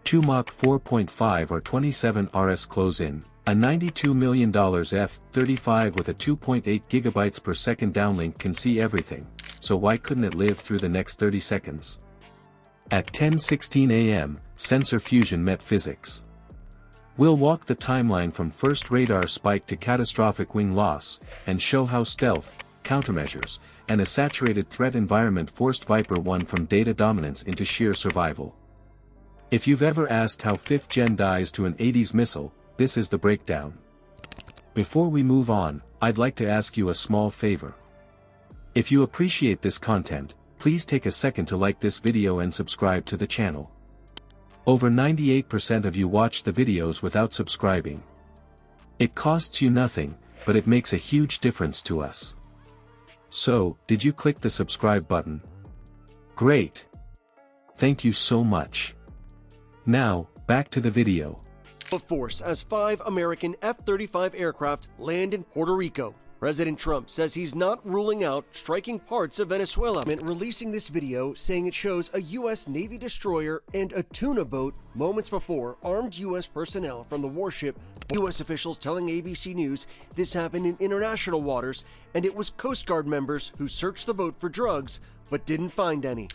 2 Mach 4.5 or 27 RS close-in, a $92 million F-35 with a 2.8 GB per second downlink can see everything, so why couldn't it live through the next 30 seconds? At 10:16 a.m., sensor fusion met physics. We'll walk the timeline from first radar spike to catastrophic wing loss, and show how stealth, countermeasures, and a saturated threat environment forced Viper 1 from data dominance into sheer survival. If you've ever asked how 5th Gen dies to an 80s missile, this is the breakdown. Before we move on, I'd like to ask you a small favor. If you appreciate this content, please take a second to like this video and subscribe to the channel. Over 98% of you watch the videos without subscribing. It costs you nothing, but it makes a huge difference to us. So, did you click the subscribe button? Great! Thank you so much. Now, back to the video. Of force as 5 American F-35 aircraft land in Puerto Rico. President Trump says he's not ruling out striking parts of Venezuela, and releasing this video saying it shows a U.S. Navy destroyer and a tuna boat moments before armed U.S. personnel from the warship. U.S. officials telling ABC News this happened in international waters, and it was Coast Guard members who searched the boat for drugs but didn't find any.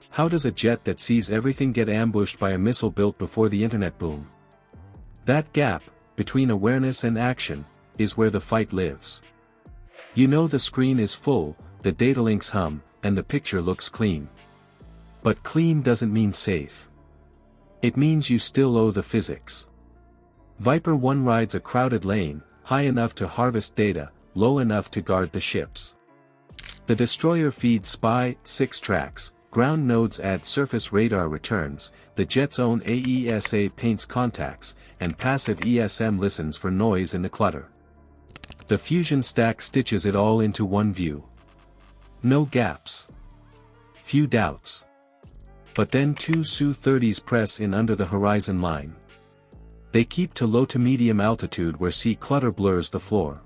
How does a jet that sees everything get ambushed by a missile built before the internet boom? That gap, between awareness and action, is where the fight lives. You know the screen is full, the data links hum, and the picture looks clean. But clean doesn't mean safe. It means you still owe the physics. Viper 1 rides a crowded lane, high enough to harvest data, low enough to guard the ships. The destroyer feeds spy, 6 tracks, ground nodes add surface radar returns, the jet's own AESA paints contacts, and passive ESM listens for noise in the clutter. The fusion stack stitches it all into one view. No gaps. Few doubts. But then 2 Su-30s press in under the horizon line. They keep to low to medium altitude where sea clutter blurs the floor.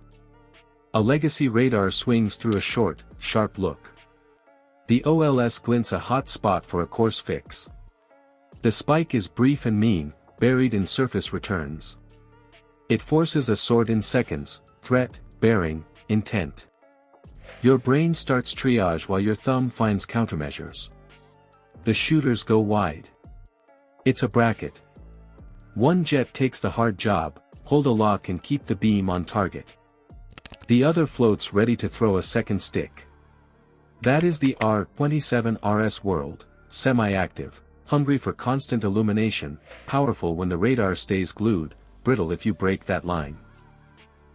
A legacy radar swings through a short, sharp look. The OLS glints a hot spot for a course fix. The spike is brief and mean, buried in surface returns. It forces a sort in seconds: threat, bearing, intent. Your brain starts triage while your thumb finds countermeasures. The shooters go wide. It's a bracket. One jet takes the hard job, hold a lock and keep the beam on target. The other floats ready to throw a second stick. That is the R-27 RS world, semi-active, hungry for constant illumination, powerful when the radar stays glued, brittle if you break that line.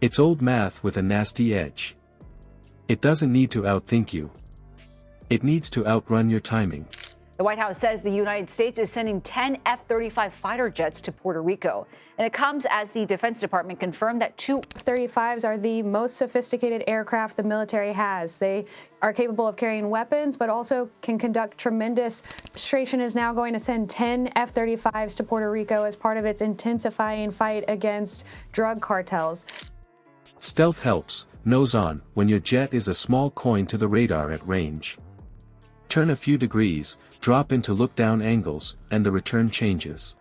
It's old math with a nasty edge. It doesn't need to outthink you. It needs to outrun your timing. The White House says the United States is sending 10 F-35 fighter jets to Puerto Rico. And it comes as the Defense Department confirmed that 2 F-35s are the most sophisticated aircraft the military has. They are capable of carrying weapons, but also can conduct tremendous. Administration is now going to send 10 F-35s to Puerto Rico as part of its intensifying fight against drug cartels. Stealth helps, nose on, when your jet is a small coin to the radar at range. Turn a few degrees, drop into look-down angles, and the return changes.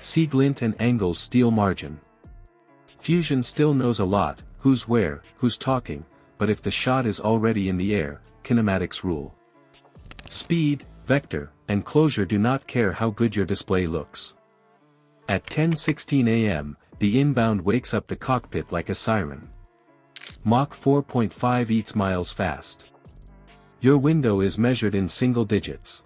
See glint and angles steal margin. Fusion still knows a lot, who's where, who's talking, but if the shot is already in the air, kinematics rule. Speed, vector, and closure do not care how good your display looks. At 10:16 a.m., the inbound wakes up the cockpit like a siren. Mach 4.5 eats miles fast. Your window is measured in single digits.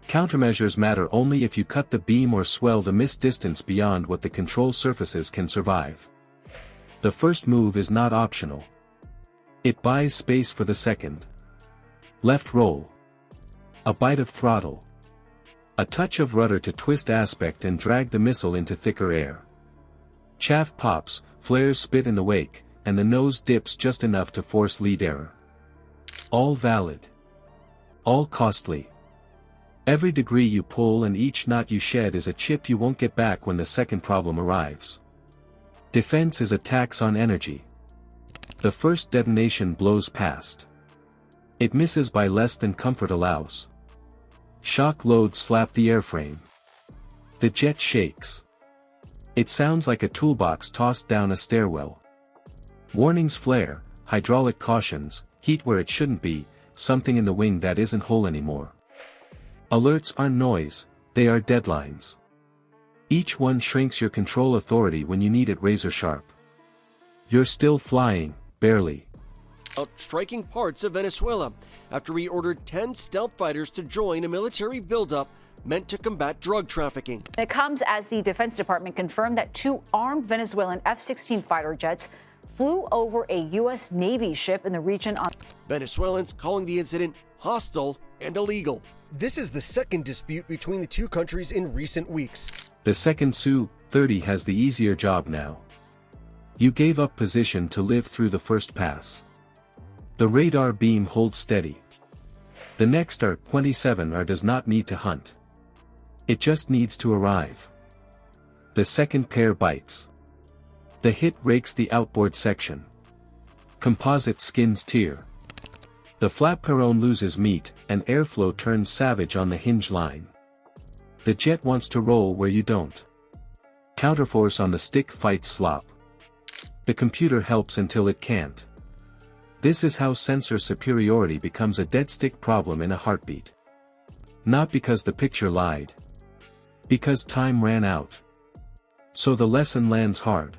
Countermeasures matter only if you cut the beam or swell the missed distance beyond what the control surfaces can survive. The first move is not optional. It buys space for the second. Left roll. A bite of throttle. A touch of rudder to twist aspect and drag the missile into thicker air. Chaff pops, flares spit in the wake, and the nose dips just enough to force lead error. All valid. All costly. Every degree you pull and each knot you shed is a chip you won't get back when the second problem arrives. Defense is a tax on energy. The first detonation blows past. It misses by less than comfort allows. Shock loads slap the airframe. The jet shakes. It sounds like a toolbox tossed down a stairwell. Warnings flare, hydraulic cautions, heat where it shouldn't be, something in the wing that isn't whole anymore. Alerts aren't noise, they are deadlines. Each one shrinks your control authority when you need it razor sharp. You're still flying, barely. Striking parts of Venezuela after he ordered 10 stealth fighters to join a military buildup meant to combat drug trafficking. It comes as the Defense Department confirmed that 2 armed Venezuelan F-16 fighter jets flew over a U.S. Navy ship in the region on. Venezuelans calling the incident hostile and illegal. This is the second dispute between the two countries in recent weeks. The second Su-30 has the easier job now. You gave up position to live through the first pass. The radar beam holds steady. The next R-27R does not need to hunt. It just needs to arrive. The second pair bites. The hit rakes the outboard section. Composite skins tear. The flap perron loses meat, and airflow turns savage on the hinge line. The jet wants to roll where you don't. Counterforce on the stick fights slop. The computer helps until it can't. This is how sensor superiority becomes a dead stick problem in a heartbeat. Not because the picture lied. Because time ran out. So the lesson lands hard.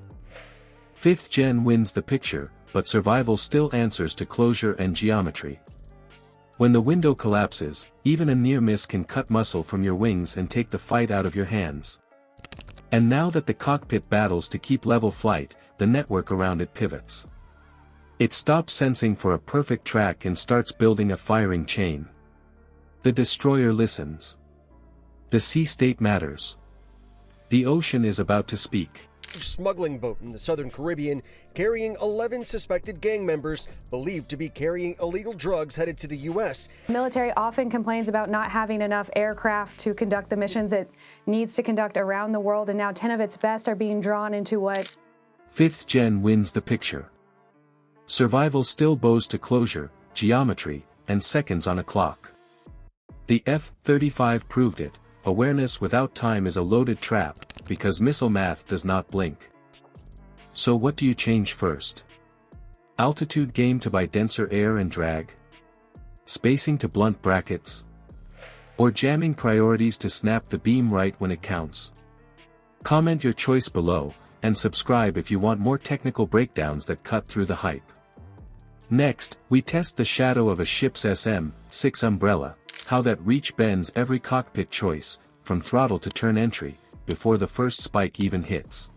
5th Gen wins the picture, but survival still answers to closure and geometry. When the window collapses, even a near miss can cut muscle from your wings and take the fight out of your hands. And now that the cockpit battles to keep level flight, the network around it pivots. It stops sensing for a perfect track and starts building a firing chain. The destroyer listens. The sea state matters. The ocean is about to speak. Smuggling boat in the southern Caribbean carrying 11 suspected gang members believed to be carrying illegal drugs headed to the U.S. The military often complains about not having enough aircraft to conduct the missions it needs to conduct around the world, and now 10 of its best are being drawn into what? 5th Gen wins the picture. Survival still bows to closure, geometry, and seconds on a clock. The F-35 proved it. Awareness without time is a loaded trap, because missile math does not blink. So what do you change first? Altitude game to buy denser air and drag? Spacing to blunt brackets? Or jamming priorities to snap the beam right when it counts? Comment your choice below, and subscribe if you want more technical breakdowns that cut through the hype. Next, we test the shadow of a ship's SM-6 umbrella, how that reach bends every cockpit choice, from throttle to turn entry, before the first spike even hits.